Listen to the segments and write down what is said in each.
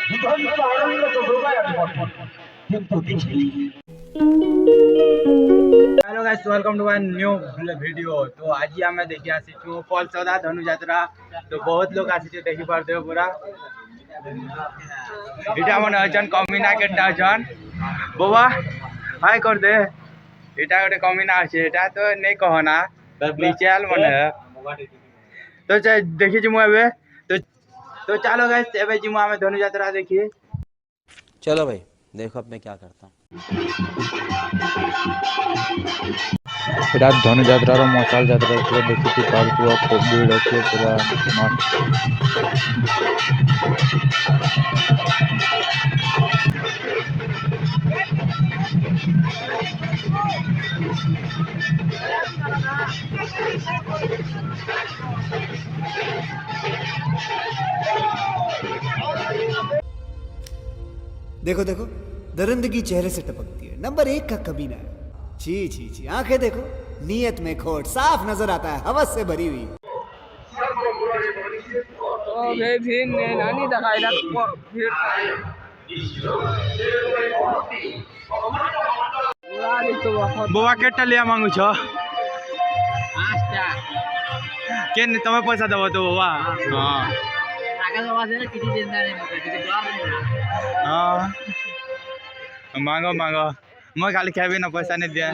Hello guys, welcome to my new video. तो आज आम देखी आसीचु फलसदा धनुजात्रा। तो बहुत लोग आसीचे देखी पारते हो पूरा। इटा मन अछन कमिना केटा अछन बाबा हाय कर दे। इटा गोटे कमिना अछि, एटा तो नहीं कहना लिचाल मन तो देखी छु एबे। तो चलो गाइस एबे जिमु आमे धनुजात्रा देखी। चलो भाई देखो अब मैं क्या करता हूँ। एटा धनुजात्रार मशाल जात्रा पूरा देखी पार्थिव भीड़ अच्छे पूरा देखो देखो दरिंदगी चेहरे से टपकती है। नंबर 1 का कमीना है। छी छी छी, आंखें देखो नीयत में खोट साफ नजर आता है, हवस से भरी हुई। बुआ केटा लिया मांगू छ के तमे पैसा दबो तो बाबा। हां हाँ मांगो मांगो, मैं खाली खाबी ना, पैसा नहीं दिया।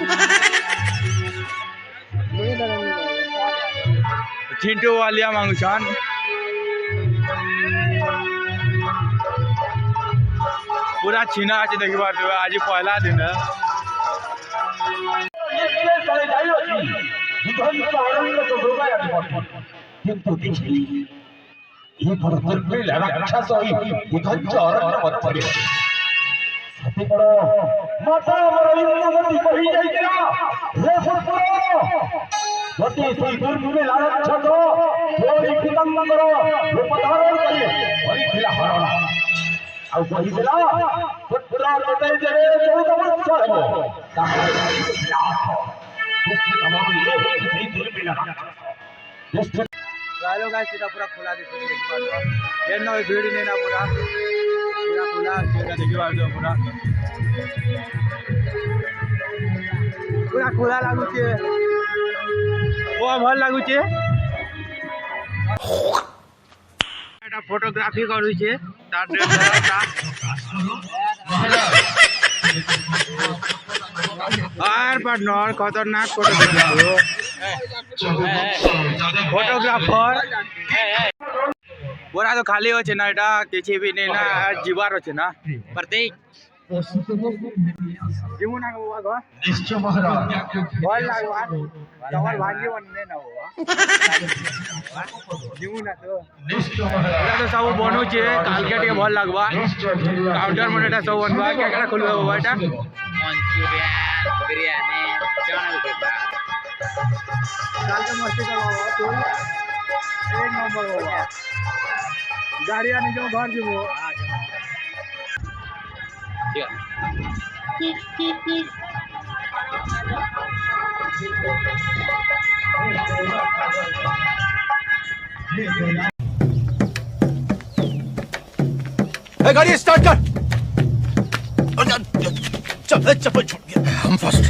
चिंटू वालिया मांगू छन पूरा छीना अच्छे देखी पार्थ आज पहला दिन है। हेलो गाइस, सीधा पूरा खुला देखो ये ना भीड़ नहीं ना, पूरा पूरा खुला सीधा देखी पार्थ पूरा पूरा खुला लागू छे। वो भल लागू छे। एटा फोटोग्राफी करू छे तार आर पार्टनर खतरनाक फोटोग्राफर पूरा तो खाली हो ना, एटा किसी भी नहीं ना जीवार हो ना प्रतीक जिमु ना बाबा घर निश्चय महाराज बोल लागवा तवर भांजी बनने ना हुआ जिमु ना तो निश्चय महाराज तो सब बनु छे कालकेट के भल लागवा काउंटर में एटा सब बनवा के एकरा खोलबे बाबा। एटा मंचूरियन बिरयानी चना बेटा काल के मस्ती करवा तो एक नंबर बाबा। गाड़ी आने जो घर जीवो गाड़ी स्टार्ट कर। चल चप्पल छूट गया। हम फर्स्ट